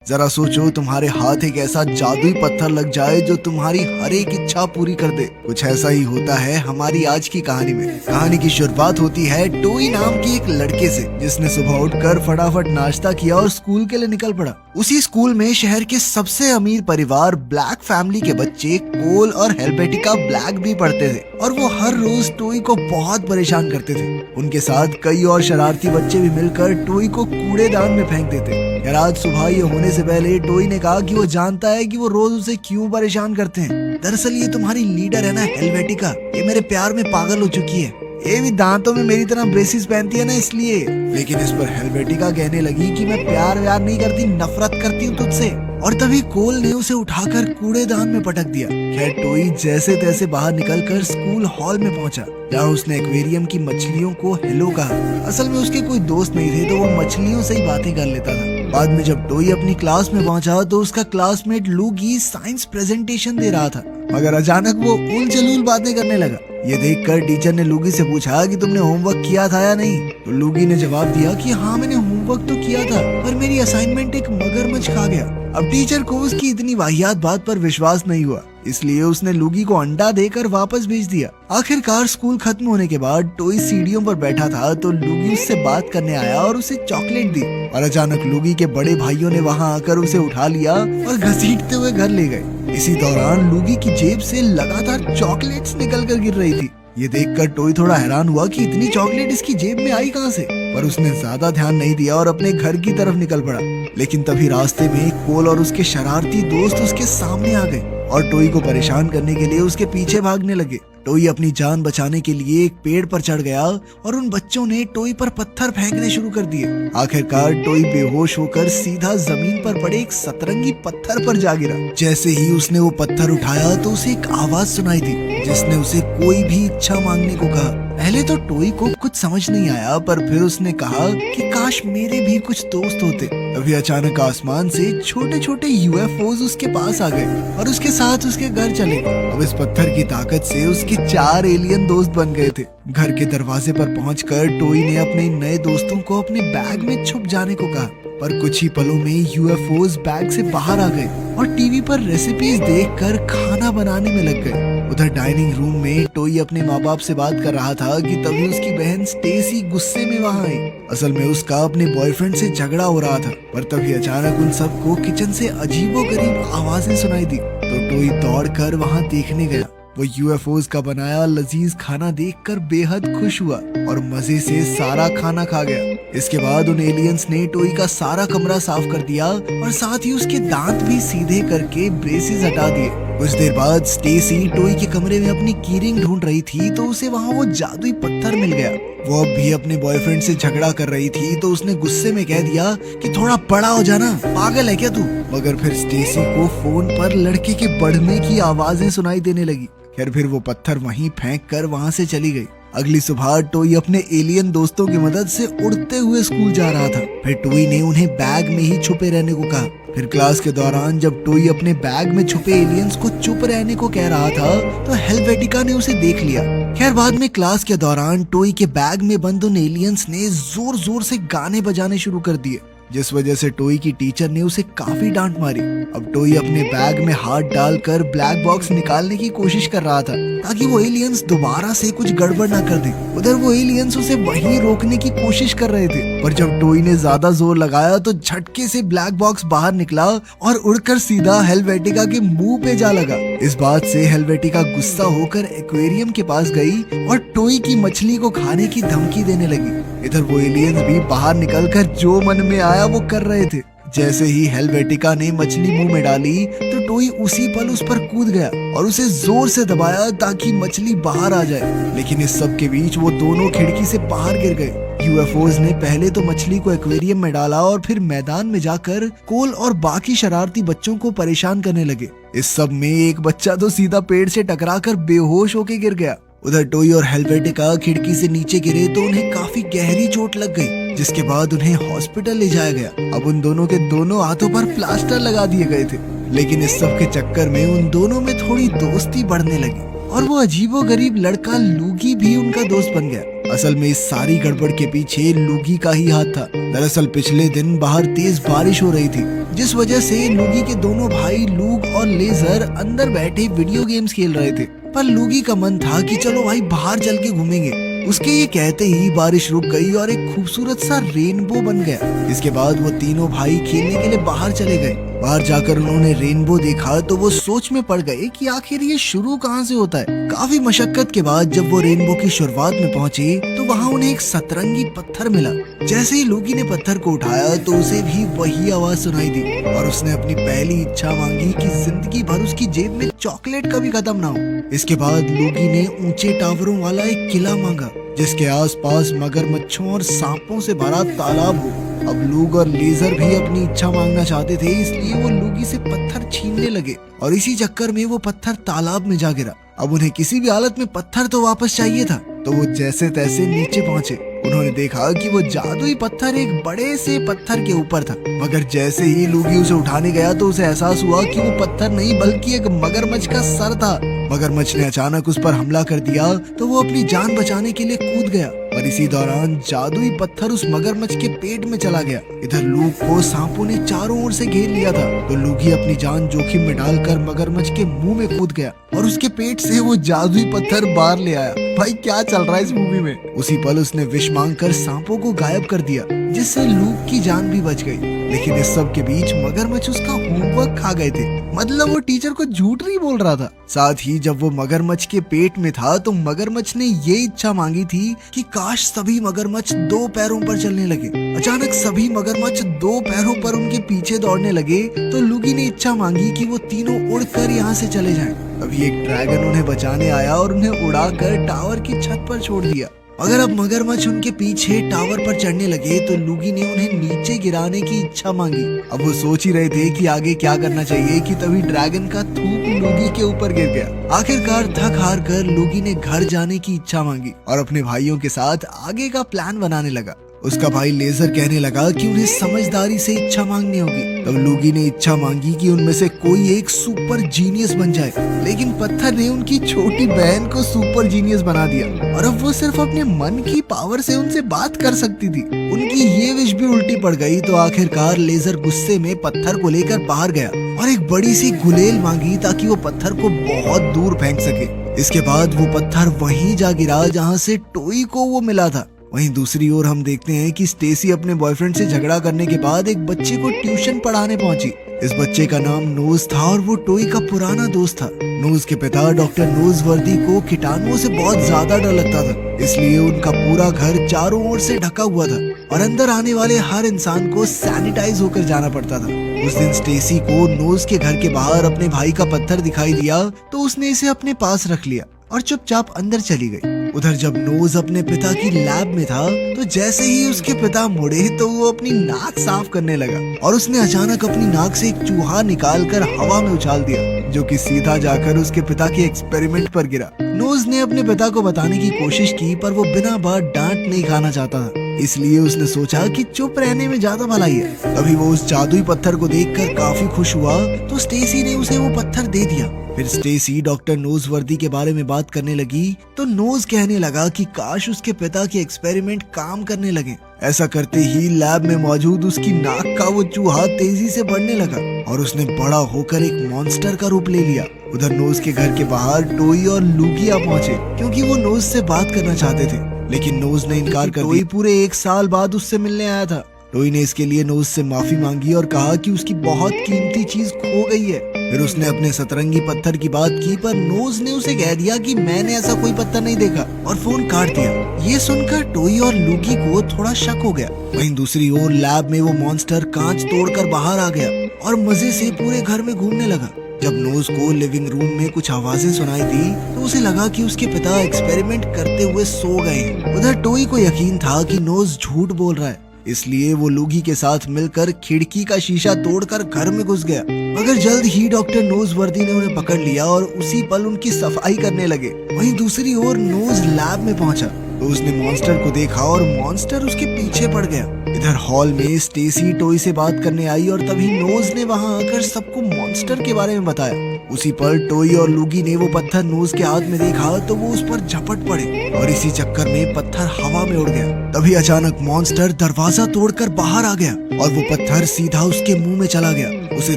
जरा सोचो, तुम्हारे हाथ एक ऐसा जादुई पत्थर लग जाए जो तुम्हारी हर एक इच्छा पूरी कर दे। कुछ ऐसा ही होता है हमारी आज की कहानी में। कहानी की शुरुआत होती है टोई नाम के एक लड़के से, जिसने सुबह उठकर फटाफट नाश्ता किया और स्कूल के लिए निकल पड़ा। उसी स्कूल में शहर के सबसे अमीर परिवार ब्लैक फैमिली के बच्चे कोल और हेल्वेटिका ब्लैक भी पढ़ते थे, और वो हर रोज टोई को बहुत परेशान करते थे। उनके साथ कई और शरारती बच्चे भी मिलकर टोई को कूड़ेदान में फेंक देते। यार, आज सुबह ये होने से पहले टोई ने कहा कि वो जानता है कि वो रोज उसे क्यों परेशान करते हैं। दरअसल ये तुम्हारी लीडर है ना हेल्वेटिका, ये मेरे प्यार में पागल हो चुकी है। ये भी दांतों में मेरी तरह ब्रेसिस पहनती है ना, इसलिए। लेकिन इस पर हेल्वेटिका कहने लगी कि मैं प्यार व्यार नहीं करती, नफरत करती हूँ तुझसे। और तभी कोल ने उसे उठाकर कूड़ेदान में पटक दिया। खैर, टोई जैसे तैसे बाहर निकलकर स्कूल हॉल में पहुंचा, जहाँ उसने एक्वेरियम की मछलियों को हेलो कहा। असल में उसके कोई दोस्त नहीं थे, तो वो मछलियों से ही बातें कर लेता था। बाद में जब टोई अपनी क्लास में पहुंचा तो उसका क्लासमेट लूगी साइंस प्रेजेंटेशन दे रहा था, मगर अचानक वो उल जलूल बातें करने लगा। ये देखकर टीचर ने लूगी से पूछा कि तुमने होमवर्क किया था या नहीं। तो लूगी ने जवाब दिया कि हाँ, मैंने होमवर्क तो किया था, पर मेरी असाइनमेंट एक मगरमच्छ खा गया। अब टीचर को उसकी इतनी वाहियात बात पर विश्वास नहीं हुआ, इसलिए उसने लूगी को अंडा देकर वापस भेज दिया। आखिरकार स्कूल खत्म होने के बाद टोई सीढ़ियों पर बैठा था, तो लूगी उससे बात करने आया और उसे चॉकलेट दी। और अचानक लूगी के बड़े भाइयों ने वहाँ आकर उसे उठा लिया और घसीटते हुए घर ले गए। इसी दौरान लूगी की जेब से लगातार चॉकलेट्स निकल कर गिर रही थी। ये देखकर टोई थोड़ा हैरान हुआ कि इतनी चॉकलेट इसकी जेब में आई कहाँ से, पर उसने ज्यादा ध्यान नहीं दिया और अपने घर की तरफ निकल पड़ा। लेकिन तभी रास्ते में कोल और उसके शरारती दोस्त उसके सामने आ गए और टोई को परेशान करने के लिए उसके पीछे भागने लगे। टोई अपनी जान बचाने के लिए एक पेड़ पर चढ़ गया और उन बच्चों ने टोई पर पत्थर फेंकने शुरू कर दिए। आखिरकार टोई बेहोश होकर सीधा जमीन पर पड़े एक सतरंगी पत्थर पर जा गिरा। जैसे ही उसने वो पत्थर उठाया तो उसे एक आवाज सुनाई दी, जिसने उसे कोई भी इच्छा मांगने को कहा। पहले तो टोई को कुछ समझ नहीं आया, पर फिर उसने कहा कि काश मेरे भी कुछ दोस्त होते। अभी अचानक आसमान से छोटे छोटे यूएफओज उसके पास आ गए और उसके साथ उसके घर चले गए। अब इस पत्थर की ताकत से उसके 4 एलियन दोस्त बन गए थे। घर के दरवाजे पर पहुंचकर टोई ने अपने नए दोस्तों को अपने बैग में छुप जाने को कहा, पर कुछ ही पलों में यूएफओज बैग से बाहर आ गए और टीवी पर रेसिपीज देखकर खाना बनाने में लग गए। उधर डाइनिंग रूम में टोई अपने माँ बाप से बात कर रहा था कि तभी उसकी बहन स्टेसी गुस्से में वहाँ आई। असल में उसका अपने बॉयफ्रेंड से झगड़ा हो रहा था, पर तभी अचानक उन सबको किचन से अजीबोगरीब आवाजें सुनाई दी। तो टोई दौड़कर वहाँ देखने गया। वो यूएफओज का बनाया लजीज खाना देखकर बेहद खुश हुआ और मजे से सारा खाना खा गया। इसके बाद उन एलियंस ने टोई का सारा कमरा साफ कर दिया और साथ ही उसके दांत भी सीधे करके ब्रेसेस हटा दिए। कुछ देर बाद स्टेसी टोई के कमरे में अपनी कीरिंग ढूंढ रही थी, तो उसे वहाँ वो जादुई पत्थर मिल गया। वो अब भी अपने बॉयफ्रेंड से झगड़ा कर रही थी, तो उसने गुस्से में कह दिया कि थोड़ा बड़ा हो जाना, पागल है क्या तू। मगर फिर स्टेसी को फोन पर लड़के के बढ़ने की आवाजें सुनाई देने लगी। खैर, फिर वो पत्थर वहीं फेंक कर वहाँ से चली गई। अगली सुबह टोई अपने एलियन दोस्तों की मदद से उड़ते हुए स्कूल जा रहा था। फिर टोई ने उन्हें बैग में ही छुपे रहने को कहा। फिर क्लास के दौरान जब टोई अपने बैग में छुपे एलियंस को चुप रहने को कह रहा था, तो हेल्वेटिका ने उसे देख लिया। खैर, बाद में क्लास के दौरान टोई के बैग में बंद उन एलियंस ने जोर जोर से गाने बजाने शुरू कर दिए, जिस वजह से टोई की टीचर ने उसे काफी डांट मारी। अब टोई अपने बैग में हाथ डालकर ब्लैक बॉक्स निकालने की कोशिश कर रहा था, ताकि वो एलियंस दोबारा से कुछ गड़बड़ ना कर दे। उधर वो एलियंस उसे वहीं रोकने की कोशिश कर रहे थे, पर जब टोई ने ज्यादा जोर लगाया तो झटके से ब्लैक बॉक्स बाहर निकला और उड़कर सीधा हेल्वेटिका के मुंह पे जा लगा। इस बात से हेल्वेटिका गुस्सा होकर एक्वेरियम के पास गई और टोई की मछली को खाने की धमकी देने लगी। इधर वो एलियंस भी बाहर निकलकर जो मन में आया वो कर रहे थे। जैसे ही हेल्वेटिका ने मछली मुंह में डाली, तो टोई उसी पल उस पर कूद गया और उसे जोर से दबाया ताकि मछली बाहर आ जाए। लेकिन इस सब के बीच वो दोनों खिड़की से बाहर गिर गए। यूएफओज ने पहले तो मछली को एक्वेरियम में डाला और फिर मैदान में जाकर कोल और बाकी शरारती बच्चों को परेशान करने लगे। इस सब में एक बच्चा तो सीधा पेड़ से टकराकर बेहोश होकर गिर गया। उधर टोई और हेल्वेटिका खिड़की से नीचे गिरे तो उन्हें काफी गहरी चोट लग गई, जिसके बाद उन्हें हॉस्पिटल ले जाया गया। अब उन दोनों के दोनों हाथों पर प्लास्टर लगा दिए गए थे। लेकिन इस सब के चक्कर में उन दोनों में थोड़ी दोस्ती बढ़ने लगी और वो अजीबोगरीब लड़का लूगी भी उनका दोस्त बन गया। असल में इस सारी गड़बड़ के पीछे लूगी का ही हाथ था। दरअसल पिछले दिन बाहर तेज बारिश हो रही थी, जिस वजह से लूगी के दोनों भाई लूग और लेजर अंदर बैठे वीडियो गेम्स खेल रहे थे। पर लूगी का मन था कि चलो भाई बाहर चल के घूमेंगे। उसके ये कहते ही बारिश रुक गई और एक खूबसूरत सा रेनबो बन गया। इसके बाद वो तीनों भाई खेलने के लिए बाहर चले गए। बाहर जाकर उन्होंने रेनबो देखा तो वो सोच में पड़ गए कि आखिर ये शुरू कहाँ से होता है। काफी मशक्कत के बाद जब वो रेनबो की शुरुआत में पहुंचे तो वहाँ उन्हें एक सतरंगी पत्थर मिला। जैसे ही लूगी ने पत्थर को उठाया तो उसे भी वही आवाज सुनाई दी और उसने अपनी पहली इच्छा मांगी कि जिंदगी भर उसकी जेब में चॉकलेट कभी खत्म ना हो। इसके बाद लूगी ने ऊंचे टावरों वाला एक किला मांगा जिसके आसपास मगरमच्छों और सांपों से भरा तालाब हो। अब लूग और लेजर भी अपनी इच्छा मांगना चाहते थे, इसलिए वो लूगी से पत्थर छीनने लगे और इसी चक्कर में वो पत्थर तालाब में जा गिरा। अब उन्हें किसी भी हालत में पत्थर तो वापस चाहिए था, तो वो जैसे तैसे नीचे पहुंचे। उन्होंने देखा कि वो जादुई पत्थर एक बड़े से पत्थर के ऊपर था, मगर जैसे ही लूगी उसे उठाने गया तो उसे एहसास हुआ कि वो पत्थर नहीं बल्कि एक मगरमच्छ का सर था। मगरमच्छ ने अचानक उस पर हमला कर दिया तो वो अपनी जान बचाने के लिए कूद गया और इसी दौरान जादुई पत्थर उस मगरमच्छ के पेट में चला गया। इधर लूग को सांपों ने चारों ओर से घेर लिया था, तो लूगी अपनी जान जोखिम में डालकर मगरमच्छ के मुंह में कूद गया और उसके पेट से वो जादुई पत्थर बाहर ले आया। भाई क्या चल रहा है इस मूवी में। उसी पल उसने विश मांगकर सांपों को गायब कर दिया, जिससे लूग की जान भी बच गई। लेकिन इस सब के बीच मगरमच्छ उसका होमवर्क खा गए थे, मतलब वो टीचर को झूठ नहीं बोल रहा था। साथ ही जब वो मगरमच्छ के पेट में था तो मगरमच्छ ने ये इच्छा मांगी थी कि काश सभी मगरमच्छ दो पैरों पर चलने लगे। अचानक सभी मगरमच्छ दो पैरों पर उनके पीछे दौड़ने लगे तो लूगी ने इच्छा मांगी कि वो तीनों उड़कर यहाँ से चले जाएं। अभी एक ड्रैगन उन्हें बचाने आया और उन्हें उड़ाकर टावर की छत पर छोड़ दिया। अगर अब मगरमच्छ उनके पीछे टावर पर चढ़ने लगे तो लूगी ने उन्हें नीचे गिराने की इच्छा मांगी। अब वो सोच ही रहे थे कि आगे क्या करना चाहिए कि तभी ड्रैगन का थूक लूगी के ऊपर गिर गया। आखिरकार थक हार कर लूगी ने घर जाने की इच्छा मांगी और अपने भाइयों के साथ आगे का प्लान बनाने लगा। उसका भाई लेजर कहने लगा कि उन्हें समझदारी से इच्छा मांगनी होगी। तब लूगी ने इच्छा मांगी कि उनमें से कोई एक सुपर जीनियस बन जाए, लेकिन पत्थर ने उनकी छोटी बहन को सुपर जीनियस बना दिया और अब वो सिर्फ अपने मन की पावर से उनसे बात कर सकती थी। उनकी ये विश भी उल्टी पड़ गई तो आखिरकार लेजर गुस्से में पत्थर को लेकर बाहर गया और एक बड़ी सी गुलेल मांगी ताकि वो पत्थर को बहुत दूर फेंक सके। इसके बाद वो पत्थर वहीं जा गिरा जहाँ से टोई को वो मिला था। वहीं दूसरी ओर हम देखते हैं कि स्टेसी अपने बॉयफ्रेंड से झगड़ा करने के बाद एक बच्चे को ट्यूशन पढ़ाने पहुंची। इस बच्चे का नाम नोज था और वो टोई का पुराना दोस्त था। नोज के पिता डॉक्टर नोजवर्दी को कीटाणुओं से बहुत ज्यादा डर लगता था, इसलिए उनका पूरा घर चारों ओर से ढका हुआ था और अंदर आने वाले हर इंसान को सैनिटाइज होकर जाना पड़ता था। उस दिन स्टेसी को नोज के घर के बाहर अपने भाई का पत्थर दिखाई दिया तो उसने इसे अपने पास रख लिया और चुपचाप अंदर चली गई। उधर जब नोज अपने पिता की लैब में था तो जैसे ही उसके पिता मुड़े तो वो अपनी नाक साफ करने लगा और उसने अचानक अपनी नाक से एक चूहा निकालकर हवा में उछाल दिया, जो कि सीधा जाकर उसके पिता के एक्सपेरिमेंट पर गिरा। नोज ने अपने पिता को बताने की कोशिश की पर वो बिना बात डांट नहीं खाना चाहता था, इसलिए उसने सोचा कि चुप रहने में ज्यादा भलाई है। तभी वो उस जादुई पत्थर को देखकर काफी खुश हुआ तो स्टेसी ने उसे वो पत्थर दे दिया। फिर स्टेसी डॉक्टर नोजवर्दी के बारे में बात करने लगी तो नोज कहने लगा कि काश उसके पिता के एक्सपेरिमेंट काम करने लगे। ऐसा करते ही लैब में मौजूद उसकी नाक का वो चूहा तेजी से बढ़ने लगा और उसने बड़ा होकर एक मॉन्स्टर का रूप ले लिया। उधर नोज के घर के बाहर टोई और लूगिया पहुंचे क्योंकि वो नोज से बात करना चाहते थे, लेकिन नोज ने इनकार कर दिया। पूरे 1 साल बाद उससे मिलने आया था। टोई ने इसके लिए नोज से माफी मांगी और कहा कि उसकी बहुत कीमती चीज खो गई है। फिर उसने अपने सतरंगी पत्थर की बात की पर नोज ने उसे कह दिया कि मैंने ऐसा कोई पत्थर नहीं देखा और फोन काट दिया। ये सुनकर टोई और लूगी को थोड़ा शक हो गया। वहीं दूसरी ओर लैब में वो मॉन्स्टर कांच तोड़कर बाहर आ गया और मजे से पूरे घर में घूमने लगा। जब नोज को लिविंग रूम में कुछ आवाजें सुनाई दी तो उसे लगा कि उसके पिता एक्सपेरिमेंट करते हुए सो गए हैं। उधर टोई को यकीन था कि नोज झूठ बोल रहा है, इसलिए वो लूगी के साथ मिलकर खिड़की का शीशा तोड़कर घर में घुस गया। मगर जल्द ही डॉक्टर नोजवर्दी ने उन्हें पकड़ लिया और उसी पल उनकी सफाई करने लगे। वहीं दूसरी ओर नोज लैब में पहुंचा तो उसने मॉन्स्टर को देखा और मॉन्स्टर उसके पीछे पड़ गया। इधर हॉल में स्टेसी टोई से बात करने आई और तभी नोज ने वहां आकर सबको मॉन्स्टर के बारे में बताया। उसी पर टोई और लूगी ने वो पत्थर नोज के हाथ में देखा तो वो उस पर झपट पड़े और इसी चक्कर में पत्थर हवा में उड़ गया। तभी अचानक मॉन्स्टर दरवाजा तोड़कर बाहर आ गया और वो पत्थर सीधा उसके मुंह में चला गया। उसे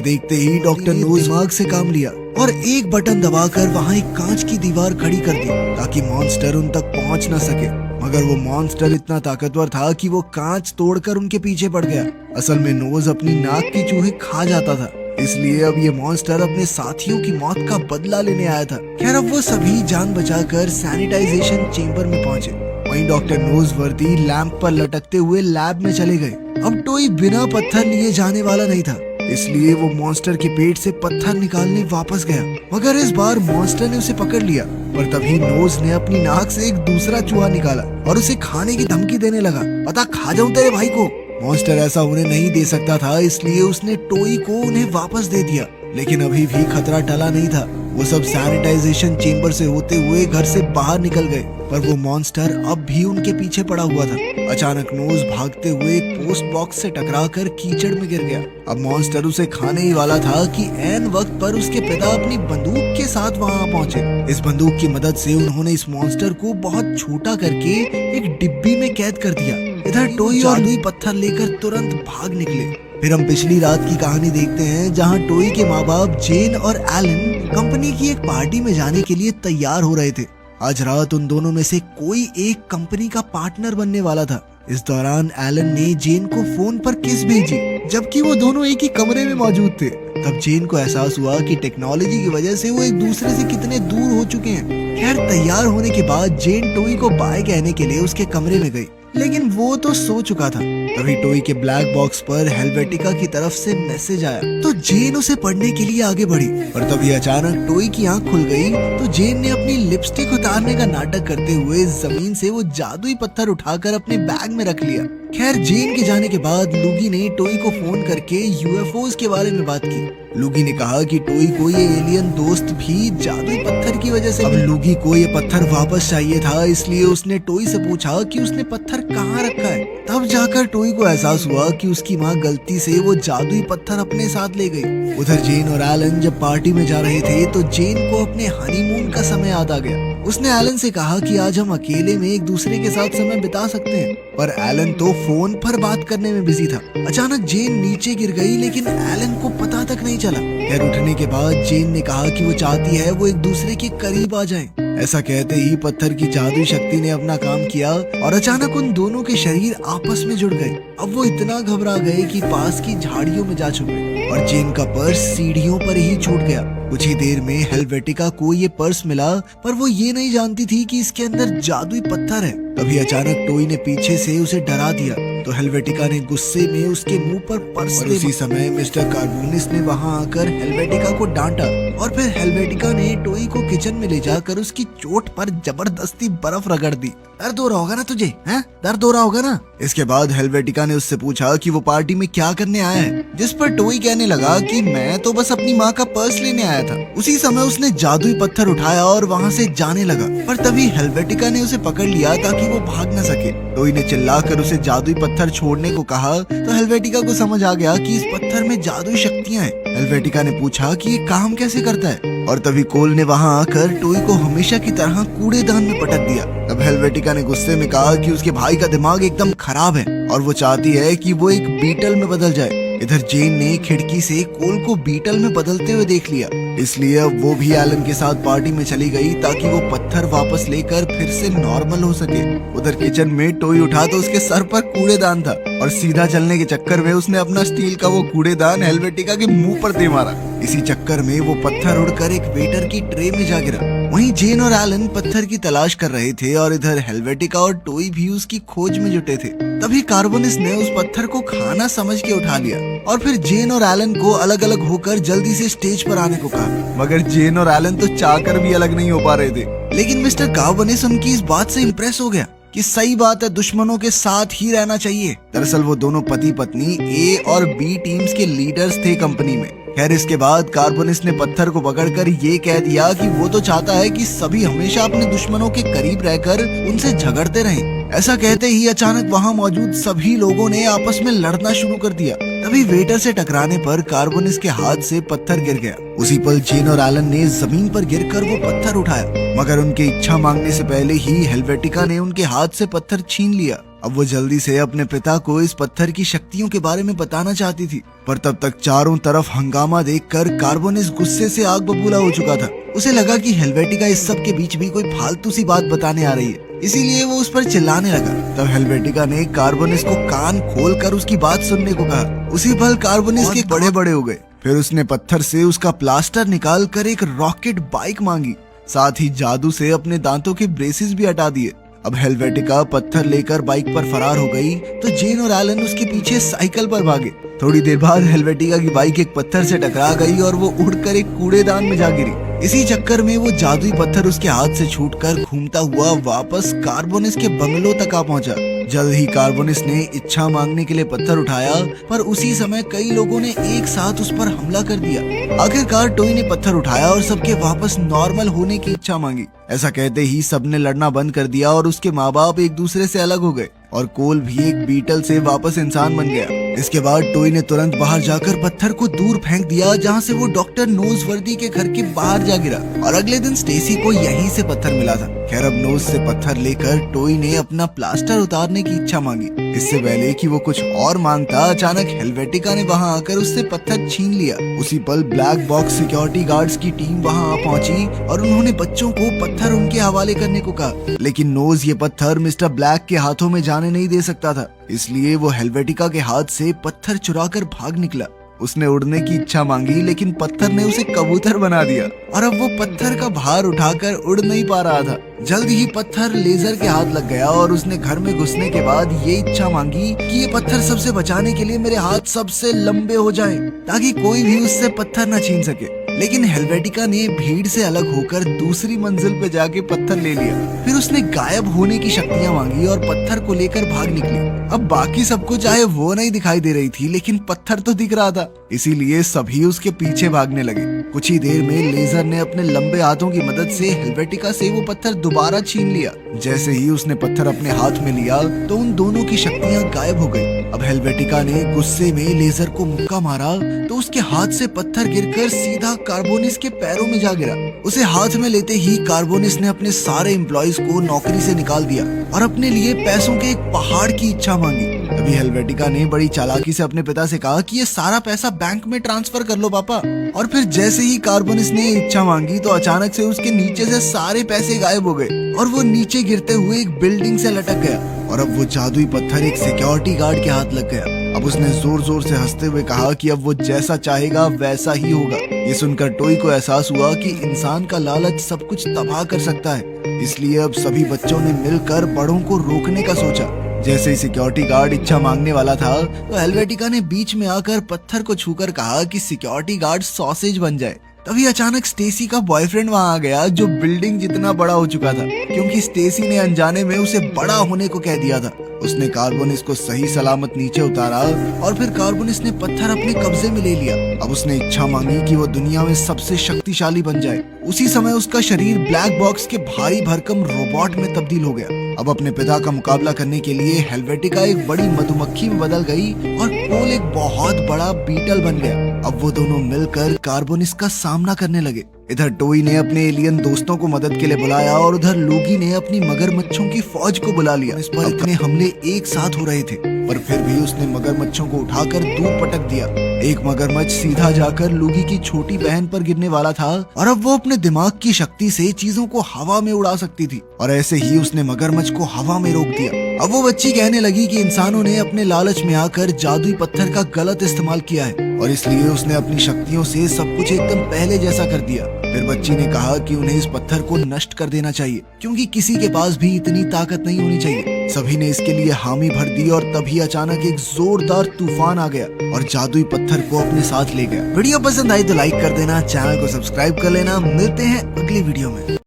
देखते ही डॉक्टर नोज दिमाग से काम लिया और एक बटन दबाकर वहाँ एक कांच की दीवार खड़ी कर दी ताकि मॉन्स्टर उन तक पहुँच न सके। मगर वो मॉन्स्टर इतना ताकतवर था कि वो कांच तोड़कर उनके पीछे पड़ गया। असल में नोज अपनी नाक की चूहे खा जाता था, इसलिए अब ये मॉन्स्टर अपने साथियों की मौत का बदला लेने आया था। खैर अब वो सभी जान बचाकर सैनिटाइजेशन चेंबर में पहुंचे। वहीं डॉक्टर नोज वर्दी लैंप पर लटकते हुए लैब में चले गए। अब टोई बिना पत्थर लिए जाने वाला नहीं था, इसलिए वो मॉन्स्टर के पेट से पत्थर निकालने वापस गया। मगर इस बार मॉन्स्टर ने उसे पकड़ लिया, पर तभी नोज ने अपनी नाक से एक दूसरा चूहा निकाला और उसे खाने की धमकी देने लगा। पता खा जाऊं तेरे भाई को। मॉन्स्टर ऐसा उन्हें नहीं दे सकता था, इसलिए उसने टोई को उन्हें वापस दे दिया। लेकिन अभी भी खतरा टला नहीं था। वो सब सैनिटाइजेशन चेंबर से होते हुए घर से बाहर निकल गए, पर वो मॉन्स्टर अब भी उनके पीछे पड़ा हुआ था। अचानक नोज भागते हुए एक पोस्ट बॉक्स से टकराकर कीचड़ में गिर गया। अब मॉन्स्टर उसे खाने ही वाला था कि ऐन वक्त पर उसके पिता अपनी बंदूक के साथ वहां पहुंचे। इस बंदूक की मदद से उन्होंने इस मॉन्स्टर को बहुत छोटा करके एक डिब्बी में कैद कर दिया। इधर टोई और लुई पत्थर लेकर तुरंत भाग निकले। फिर हम पिछली रात की कहानी देखते हैं, जहां टोई के माँ बाप जेन और एलन कंपनी की एक पार्टी में जाने के लिए तैयार हो रहे थे। आज रात उन दोनों में से कोई एक कंपनी का पार्टनर बनने वाला था। इस दौरान एलन ने जेन को फोन पर किस भेजी, जबकि वो दोनों एक ही कमरे में मौजूद थे। तब जेन को एहसास हुआ कि टेक्नोलॉजी की वजह से वो एक दूसरे से कितने दूर हो चुके हैं। खैर तैयार होने के बाद जेन टोई को बाय कहने के लिए उसके कमरे में गई, लेकिन वो तो सो चुका था। तभी टोई के ब्लैक बॉक्स पर हेल्वेटिका की तरफ से मैसेज आया तो जेन उसे पढ़ने के लिए आगे बढ़ी। और तभी अचानक टोई की आंख खुल गई तो जेन ने अपनी लिपस्टिक उतारने का नाटक करते हुए जमीन से वो जादुई पत्थर उठाकर अपने बैग में रख लिया। खैर जेन के जाने के बाद लूगी ने टोई को फोन करके यूएफओज के बारे में बात की। लूगी ने कहा कि टोई को ये एलियन दोस्त भी जादुई पत्थर की वजह से। अब लूगी को ये पत्थर वापस चाहिए था, इसलिए उसने टोई से पूछा कि उसने पत्थर कहाँ रखा है। तब जाकर टोई को एहसास हुआ कि उसकी माँ गलती से वो जादुई पत्थर अपने साथ ले गई। उधर जेन और एलन जब पार्टी में जा रहे थे तो जेन को अपने हनीमून का समय याद आ गया। उसने एलन से कहा कि आज हम अकेले में एक दूसरे के साथ समय बिता सकते हैं, पर एलन तो फोन पर बात करने में बिजी था। अचानक जेन नीचे गिर गई, लेकिन एलन को पता तक नहीं चला। खैर उठने के बाद जेन ने कहा कि वो चाहती है वो एक दूसरे के करीब आ जाएं। ऐसा कहते ही पत्थर की जादुई शक्ति ने अपना काम किया और अचानक उन दोनों के शरीर आपस में जुड़ गए। अब वो इतना घबरा गए कि पास की झाड़ियों में जा छुपे और जेन का पर्स सीढ़ियों पर ही छूट गया। कुछ ही देर में हेल्वेटिका को ये पर्स मिला, पर वो ये नहीं जानती थी कि इसके अंदर जादुई पत्थर है। तभी अचानक टोई ने पीछे से उसे डरा दिया तो हेल्वेटिका ने गुस्से में उसके मुंह पर पर्स दे। उसी समय मिस्टर कार्बोनिस ने वहां आकर हेल्वेटिका को डांटा और फिर हेल्वेटिका ने टोई को किचन में ले जाकर उसकी चोट पर जबरदस्ती बर्फ रगड़ दी। दर्द हो रहा होगा ना तुझे, हैं? दर्द हो रहा होगा ना? इसके बाद हेल्वेटिका ने उससे पूछा कि वो पार्टी में क्या करने आया है, जिस पर टोई कहने लगा कि मैं तो बस अपनी माँ का पर्स लेने आया था। उसी समय उसने जादुई पत्थर उठाया और वहाँ से जाने लगा, पर तभी हेल्वेटिका ने उसे पकड़ लिया ताकि वो भाग न सके। टोई ने चिल्लाकर उसे जादुई पत्थर छोड़ने को कहा तो हेल्वेटिका को समझ आ गया कि इस पत्थर में जादुई शक्तियाँ हैं। हेल्वेटिका ने पूछा कि ये काम कैसे करता है और तभी कोल ने वहाँ आकर टोई को हमेशा की तरह कूड़ेदान में पटक दिया। तब हेल्वेटिका ने गुस्से में कहा कि उसके भाई का दिमाग एकदम खराब है और वो चाहती है कि वो एक बीटल में बदल जाए। इधर जेन ने खिड़की से कोल को बीटल में बदलते हुए देख लिया, इसलिए अब वो भी एलन के साथ पार्टी में चली गई ताकि वो पत्थर वापस लेकर फिर से नॉर्मल हो सके। उधर किचन में टोई उठा तो उसके सर पर कूड़ेदान था और सीधा चलने के चक्कर में उसने अपना स्टील का वो कूड़ेदान हेल्वेटिका के मुंह पर दे मारा। इसी चक्कर में वो पत्थर उड़कर एक वेटर की ट्रे में जा गिरा। वहीं जेन और एलन पत्थर की तलाश कर रहे थे और इधर हेल्वेटिका और टोई भी उसकी खोज में जुटे थे। तभी कार्बोनिस ने उस पत्थर को खाना समझ के उठा लिया और फिर जेन और एलन को अलग अलग होकर जल्दी से स्टेज पर आने को कहा। मगर जेन और एलन तो चाहकर भी अलग नहीं हो पा रहे थे। लेकिन मिस्टर कार्बोनिस उनकी इस बात से इम्प्रेस हो गया कि सही बात है, दुश्मनों के साथ ही रहना चाहिए। दरअसल वो दोनों पति पत्नी ए और बी टीम्स के लीडर्स थे कंपनी में खैर इसके बाद कार्बोनिस ने पत्थर को पकड़कर ये कह दिया कि वो तो चाहता है कि सभी हमेशा अपने दुश्मनों के करीब रहकर उनसे झगड़ते रहें। ऐसा कहते ही अचानक वहाँ मौजूद सभी लोगों ने आपस में लड़ना शुरू कर दिया। तभी वेटर से टकराने पर कार्बोनिस के हाथ से पत्थर गिर गया। उसी पल जेन और एलन ने जमीन पर गिरकर वो पत्थर उठाया, मगर उनके इच्छा मांगने से पहले ही हेल्वेटिका ने उनके हाथ से पत्थर छीन लिया। अब वो जल्दी से अपने पिता को इस पत्थर की शक्तियों के बारे में बताना चाहती थी, पर तब तक चारों तरफ हंगामा देखकर कार्बोनिस गुस्से से आग बबूला हो चुका था। उसे लगा कि हेल्वेटिका इस सब के बीच भी कोई फालतू सी बात बताने आ रही है, इसीलिए वो उस पर चिल्लाने लगा। तब हेल्वेटिका ने कार्बोनिस को कान खोलकर उसकी बात सुनने को कहा। उसी पल कार्बोनिस के बड़े बड़े हो गए। फिर उसने पत्थर से उसका प्लास्टर निकाल कर एक रॉकेट बाइक मांगी, साथ ही जादू से अपने दांतों के ब्रेसेस भी हटा दिए। अब हेल्वेटिका पत्थर लेकर बाइक पर फरार हो गई तो जेन और एलन उसके पीछे साइकिल पर भागे। थोड़ी देर बाद हेल्वेटिका की बाइक एक पत्थर से टकरा गई और वो उड़कर एक कूड़ेदान में जा गिरी। इसी चक्कर में वो जादुई पत्थर उसके हाथ से छूटकर घूमता हुआ वापस कार्बोनिस के बंगलों तक आ पहुंचा। जल्द ही कार्बोनिस ने इच्छा मांगने के लिए पत्थर उठाया, पर उसी समय कई लोगों ने एक साथ उस पर हमला कर दिया। आखिरकार टोई ने पत्थर उठाया और सबके वापस नॉर्मल होने की इच्छा मांगी। ऐसा कहते ही सबने लड़ना बंद कर दिया और उसके माँ बाप एक दूसरे से अलग हो गए और कोल भी एक बीटल से वापस इंसान बन गया। इसके बाद टोई ने तुरंत बाहर जाकर पत्थर को दूर फेंक दिया, जहाँ से वो डॉक्टर नोजवर्दी के घर के बाहर जा गिरा और अगले दिन स्टेसी को यहीं से पत्थर मिला था। खैर अब नोज से पत्थर लेकर टोई ने अपना प्लास्टर उतारने की इच्छा मांगी। इससे पहले कि वो कुछ और मांगता, अचानक हेल्वेटिका ने वहां आकर उससे पत्थर छीन लिया। उसी पल ब्लैक बॉक्स सिक्योरिटी गार्ड्स की टीम वहां आ पहुंची और उन्होंने बच्चों को पत्थर उनके हवाले करने को कहा, लेकिन नोज ये पत्थर मिस्टर ब्लैक के हाथों में जाने नहीं दे सकता था, इसलिए वो हेल्वेटिका के हाथ से पत्थर चुराकर भाग निकला। उसने उड़ने की इच्छा मांगी, लेकिन पत्थर ने उसे कबूतर बना दिया और अब वो पत्थर का भार उठाकर उड़ नहीं पा रहा था। जल्द ही पत्थर लेजर के हाथ लग गया और उसने घर में घुसने के बाद ये इच्छा मांगी कि ये पत्थर सबसे बचाने के लिए मेरे हाथ सबसे लंबे हो जाएं, ताकि कोई भी उससे पत्थर न छीन सके। लेकिन हेल्वेटिका ने भीड़ से अलग होकर दूसरी मंजिल पे जाके पत्थर ले लिया। फिर उसने गायब होने की शक्तियां मांगी और पत्थर को लेकर भाग निकली। अब बाकी सबको चाहे वो नहीं दिखाई दे रही थी, लेकिन पत्थर तो दिख रहा था, इसीलिए सभी उसके पीछे भागने लगे। कुछ ही देर में लेजर ने अपने लंबे हाथों की मदद से हेल्वेटिका से वो पत्थर दोबारा छीन लिया। जैसे ही उसने पत्थर अपने हाथ में लिया तो उन दोनों की शक्तियां गायब हो गई। अब हेल्वेटिका ने गुस्से में लेजर को मुक्का मारा तो उसके हाथ से पत्थर गिरकर सीधा कार्बोनिस के पैरों में जा गिरा। उसे हाथ में लेते ही कार्बोनिस ने अपने सारे एम्प्लॉइज को नौकरी से निकाल दिया और अपने लिए पैसों के एक पहाड़ की इच्छा मांगी। तभी हेल्वेटिका ने बड़ी चालाकी से अपने पिता से कहा कि ये सारा पैसा बैंक में ट्रांसफर कर लो पापा। और फिर जैसे ही कार्बोनिस ने इच्छा मांगी तो अचानक से उसके नीचे से सारे पैसे गायब हो गए और वो नीचे गिरते हुए एक बिल्डिंग से लटक गया और अब वो जादुई पत्थर एक सिक्योरिटी गार्ड के हाथ लग गया। अब उसने जोर जोर से हंसते हुए कहा कि अब वो जैसा चाहेगा वैसा ही होगा। ये सुनकर टोई को एहसास हुआ कि इंसान का लालच सब कुछ तबाह कर सकता है, इसलिए अब सभी बच्चों ने मिलकर बड़ों को रोकने का सोचा। जैसे ही सिक्योरिटी गार्ड इच्छा मांगने वाला था तो हेल्वेटिका ने बीच में आकर पत्थर को छूकर कहा कि सिक्योरिटी गार्ड सॉसेज बन जाए। तभी अचानक स्टेसी का बॉयफ्रेंड वहां आ गया, जो बिल्डिंग जितना बड़ा हो चुका था, क्योंकि स्टेसी ने अनजाने में उसे बड़ा होने को कह दिया था। उसने कार्बोनिस को सही सलामत नीचे उतारा और फिर कार्बोनिस ने पत्थर अपने कब्जे में ले लिया। अब उसने इच्छा मांगी कि वो दुनिया में सबसे शक्तिशाली बन जाए। उसी समय उसका शरीर ब्लैक बॉक्स के भारी भरकम रोबोट में तब्दील हो गया। अब अपने पिता का मुकाबला करने के लिए हेल्वेटिका एक बड़ी मधुमक्खी में बदल गई और कोल एक बहुत बड़ा बीटल बन गया। अब वो दोनों मिलकर कार्बोनिस का सामना करने लगे। इधर टोई ने अपने एलियन दोस्तों को मदद के लिए बुलाया और उधर लूगी ने अपनी मगरमच्छों की फौज को बुला लिया। इस पर इतने हमले एक साथ हो रहे थे, पर फिर भी उसने मगरमच्छों को उठाकर दूर पटक दिया। एक मगरमच्छ सीधा जाकर लूगी की छोटी बहन पर गिरने वाला था और अब वो अपने दिमाग की शक्ति से चीजों को हवा में उड़ा सकती थी और ऐसे ही उसने मगरमच्छ को हवा में रोक दिया। अब वो बच्ची कहने लगी कि इंसानों ने अपने लालच में आकर जादुई पत्थर का गलत इस्तेमाल किया है और इसलिए उसने अपनी शक्तियों से सब कुछ एकदम पहले जैसा कर दिया। फिर बच्ची ने कहा कि उन्हें इस पत्थर को नष्ट कर देना चाहिए, क्योंकि किसी के पास भी इतनी ताकत नहीं होनी चाहिए। सभी ने इसके लिए हामी भर दी और तभी अचानक एक जोरदार तूफान आ गया और जादुई पत्थर को अपने साथ ले गया। वीडियो पसंद आई तो लाइक कर देना, चैनल को सब्सक्राइब कर लेना। मिलते हैं अगली वीडियो में।